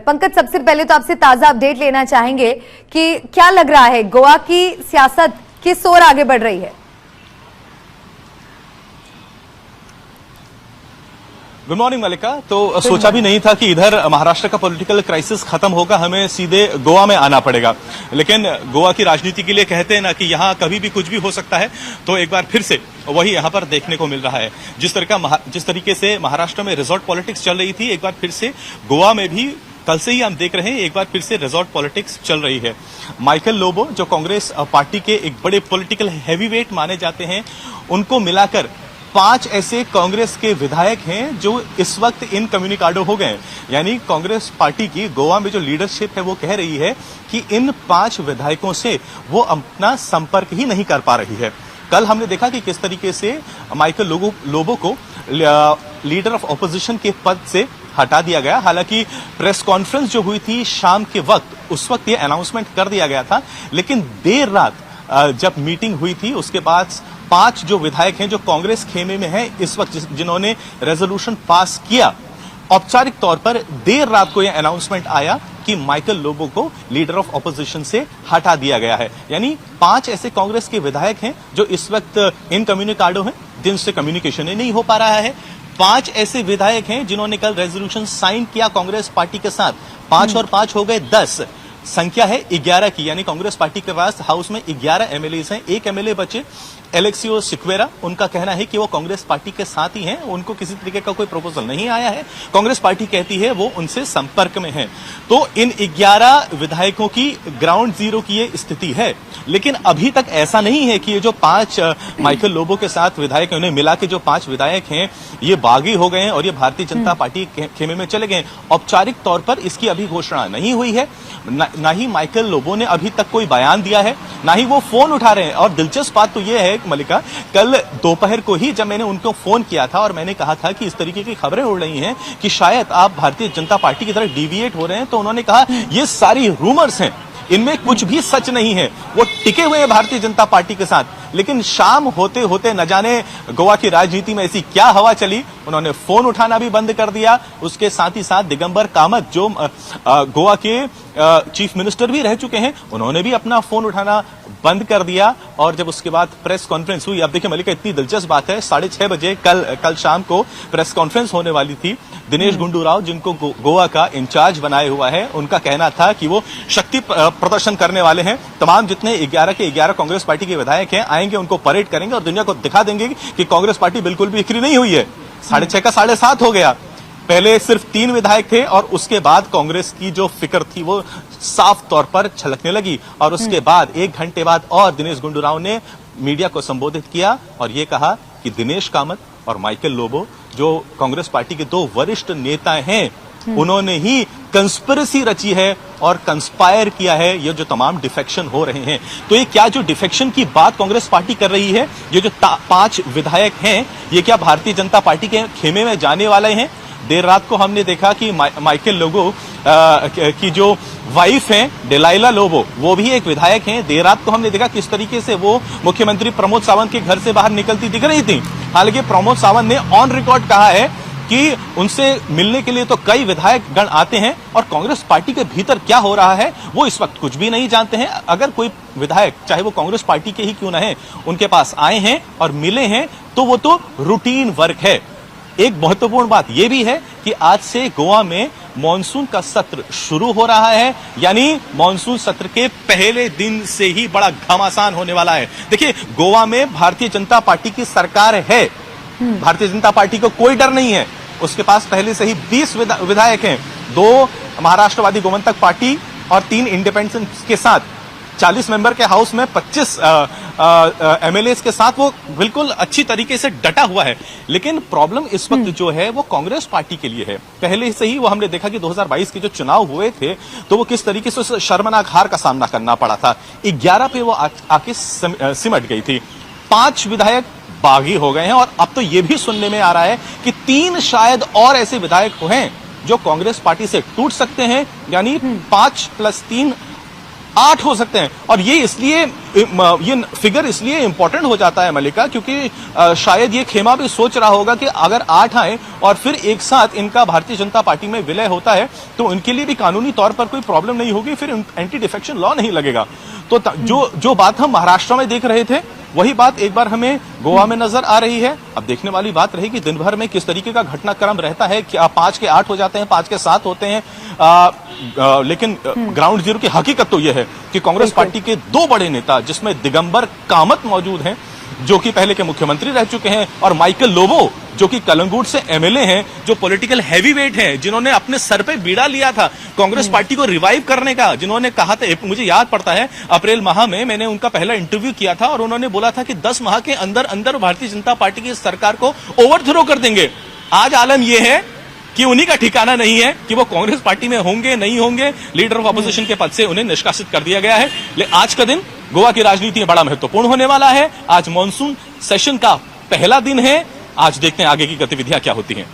पंकज, सबसे पहले तो आपसे ताजा अपडेट लेना चाहेंगे कि क्या लग रहा है, गोवा की सियासत किस ओर आगे बढ़ रही है? गुड मॉर्निंग मलिका। तो सोचा भी नहीं था कि इधर महाराष्ट्र का पॉलिटिकल क्राइसिस खत्म होगा, हमें सीधे गोवा में आना पड़ेगा। लेकिन गोवा की राजनीति के लिए कहते हैं ना कि यहाँ कभी भी कुछ भी हो सकता है, तो एक बार फिर से वही यहाँ पर देखने को मिल रहा है। जिस तरीके से महाराष्ट्र में रिजॉर्ट पॉलिटिक्स चल रही थी, एक बार फिर से गोवा में भी कल से ही हम देख रहे हैं एक बार फिर से रिजॉर्ट पॉलिटिक्स चल रही है। माइकल लोबो, जो कांग्रेस पार्टी के एक बड़े पॉलिटिकल हैवीवेट माने जाते हैं, उनको मिलाकर 5 ऐसे कांग्रेस के विधायक हैं जो इस वक्त इनकम्युनिकाडो हो गए। यानी कांग्रेस पार्टी की गोवा में जो लीडरशिप है वो कह रही है कि इन 5 विधायकों से वो अपना संपर्क ही नहीं कर पा रही है। कल हमने देखा कि किस तरीके से माइकल लोबो को लीडर ऑफ ऑपोजिशन के पद से हटा दिया गया। हालांकि प्रेस कॉन्फ्रेंस जो हुई थी शाम के वक्त, उस वक्त ये अनाउंसमेंट कर दिया गया था, लेकिन देर रात जब मीटिंग हुई थी उसके बाद 5 जो विधायक हैं जो कांग्रेस खेमे में हैं इस वक्त, जिन्होंने रेजोल्यूशन पास किया, औपचारिक तौर पर देर रात को यह अनाउंसमेंट आया कि माइकल लोबो को लीडर ऑफ ऑपोजिशन से हटा दिया गया है। यानी 5 ऐसे कांग्रेस के विधायक हैं जो इस वक्त इनकम्युनिकाडो हैं, जिनसे कम्युनिकेशन ही नहीं हो पा रहा है। 5 ऐसे विधायक हैं जिन्होंने कल रेजोल्यूशन साइन किया कांग्रेस पार्टी के साथ। 5 और 5 हो गए 10, संख्या है 11 की। यानी कांग्रेस पार्टी के पास हाउस में 11 एमएलए हैं, 1 एमएलए बचे एलेक्सियो सिक्वेरा। उनका कहना है कि वो कांग्रेस पार्टी के साथ ही हैं, उनको किसी तरीके का कोई प्रपोजल नहीं आया है। कांग्रेस पार्टी कहती है वो उनसे संपर्क में है। तो इन 11 विधायकों की ग्राउंड जीरो की ये स्थिति है। लेकिन अभी तक ऐसा नहीं है कि ये जो 5 माइकल लोबो के साथ विधायक, उन्हें मिला के जो 5 विधायक हैं ये बागी हो गए हैं और ये भारतीय जनता पार्टी खेमे में चले गए। औपचारिक तौर पर इसकी अभी घोषणा नहीं हुई है, ना ही माइकल लोबो ने अभी तक कोई बयान दिया है, ना ही वो फोन उठा रहे हैं। और दिलचस्प बात तो ये है मलिका, कल दोपहर को ही जब मैंने उनको फोन किया था और मैंने कहा था कि इस तरीके की खबरें उड़ रही हैं कि शायद आप भारतीय जनता पार्टी की तरफ डिविएट हो रहे हैं, तो उन्होंने कहा ये सारी रूमर्स हैं, इनमें कुछ भी सच नहीं है। वो टिके हुए हैं भारतीय जनता पार्टी के साथ। लेकिन शाम होते होते न जाने गोवा की राजनीति में ऐसी क्या हवा चली, उन्होंने फोन उठाना भी बंद कर दिया। उसके साथ ही साथ दिगंबर कामत, जो गोवा के चीफ मिनिस्टर भी रह चुके हैं, उन्होंने भी अपना फोन उठाना बंद कर दिया। और जब उसके बाद प्रेस कॉन्फ्रेंस हुई, अब देखिए मलिका, इतनी दिलचस्प बात है, 6:30 बजे कल शाम को प्रेस कॉन्फ्रेंस होने वाली थी। दिनेश गुंडू राव, जिनको गोवा का इंचार्ज बनाया हुआ है, उनका कहना था कि वो शक्ति प्रदर्शन करने वाले हैं। तमाम जितने 11 के 11 कांग्रेस पार्टी के विधायक हैं आएंगे, उनको परेड करेंगे और दुनिया को दिखा देंगे कि कांग्रेस पार्टी बिल्कुल भी बिखरी नहीं हुई है। 6:30 का 7:30 हो गया। पहले सिर्फ 3 विधायक थे और उसके बाद कांग्रेस की जो फिक्र थी वो साफ तौर पर छलकने लगी। और उसके बाद 1 घंटे बाद और दिनेश गुंडू राव ने मीडिया को संबोधित किया और ये कहा कि दिनेश कामत और माइकल लोबो, जो कांग्रेस पार्टी के 2 वरिष्ठ नेता हैं, उन्होंने ही कंस्पिरेसी रची है और कंस्पायर किया है ये जो तमाम डिफेक्शन हो रहे हैं। तो ये क्या जो डिफेक्शन की बात कांग्रेस पार्टी कर रही है, ये जो 5 विधायक हैं, ये क्या भारतीय जनता पार्टी के खेमे में जाने वाले हैं? देर रात को हमने देखा कि माइकल लोबो की जो वाइफ हैं डेलाइला लोबो, वो भी एक विधायक हैं। देर रात को हमने देखा किस तरीके से वो मुख्यमंत्री प्रमोद सावंत के घर से बाहर निकलती दिख रही थी। हालांकि प्रमोद सावंत ने ऑन रिकॉर्ड कहा है कि उनसे मिलने के लिए तो कई विधायक गण आते हैं और कांग्रेस पार्टी के भीतर क्या हो रहा है वो इस वक्त कुछ भी नहीं जानते हैं। अगर कोई विधायक, चाहे वो कांग्रेस पार्टी के ही क्यों ना है, उनके पास आए हैं और मिले हैं तो वो तो रूटीन वर्क है। एक महत्वपूर्ण बात यह भी है कि आज से गोवा में मॉनसून का सत्र शुरू हो रहा है। यानी मॉनसून सत्र के पहले दिन से ही बड़ा घमासान होने वाला है। देखिए, गोवा में भारतीय जनता पार्टी की सरकार है, भारतीय जनता पार्टी को कोई डर नहीं है। उसके पास पहले से ही 20 विधायक हैं, 2 महाराष्ट्रवादी गोमंतक पार्टी और 3 इंडिपेंडेंट्स के साथ। 40 मेंबर के हाउस में 25 एमएलए के साथ वो बिल्कुल अच्छी तरीके से डटा हुआ है। लेकिन प्रॉब्लम इस वक्त जो है वो कांग्रेस पार्टी के लिए है। पहले से ही वो हमने देखा कि 2022 के जो चुनाव हुए थे तो वो किस तरीके से उस शर्मनाक हार का सामना करना पड़ा था। 11 पे वो आके सिमट गई थी। 5 विधायक बागी हो गए हैं और अब तो ये भी सुनने में आ रहा है कि 3 शायद और ऐसे विधायक हैं जो कांग्रेस पार्टी से टूट सकते हैं। यानी 5 + 3 8 हो सकते हैं। और ये इसलिए ये फिगर इसलिए इंपॉर्टेंट हो जाता है मल्लिका, क्योंकि शायद ये खेमा भी सोच रहा होगा कि अगर 8 आए और फिर एक साथ इनका भारतीय जनता पार्टी में विलय होता है तो उनके लिए भी कानूनी तौर पर कोई प्रॉब्लम नहीं होगी, फिर एंटी डिफेक्शन लॉ नहीं लगेगा। तो जो बात हम महाराष्ट्र में देख रहे थे वही बात एक बार हमें गोवा में नजर आ रही है। अब देखने वाली बात रहेगी दिन भर में किस तरीके का घटनाक्रम रहता है। क्या 5 के 8 हो जाते हैं, 5 के 7 होते हैं, लेकिन ग्राउंड जीरो की हकीकत तो यह है कि कांग्रेस पार्टी के 2 बड़े नेता, जिसमें दिगंबर कामत मौजूद हैं जो कि पहले के मुख्यमंत्री रह चुके हैं, और माइकल लोबो जो कि कलंगूट से एमएलए हैं, जो पॉलिटिकल हैवीवेट हैं, जिन्होंने अपने सर पे बीड़ा लिया था कांग्रेस पार्टी को रिवाइव करने का, जिन्होंने कहा था, मुझे याद पड़ता है अप्रैल माह में मैंने उनका पहला इंटरव्यू किया था और उन्होंने बोला था कि 10 माह के अंदर अंदर भारतीय जनता पार्टी की सरकार को ओवरथ्रो कर देंगे। आज आलम यह है कि उन्हीं का ठिकाना नहीं है कि वो कांग्रेस पार्टी में होंगे नहीं होंगे। लीडर ऑफ अपोजिशन के पद से उन्हें निष्कासित कर दिया गया है। लेकिन आज का दिन गोवा की राजनीति में बड़ा महत्वपूर्ण होने वाला है। आज मॉनसून सेशन का पहला दिन है। आज देखते हैं आगे की गतिविधियां क्या होती हैं।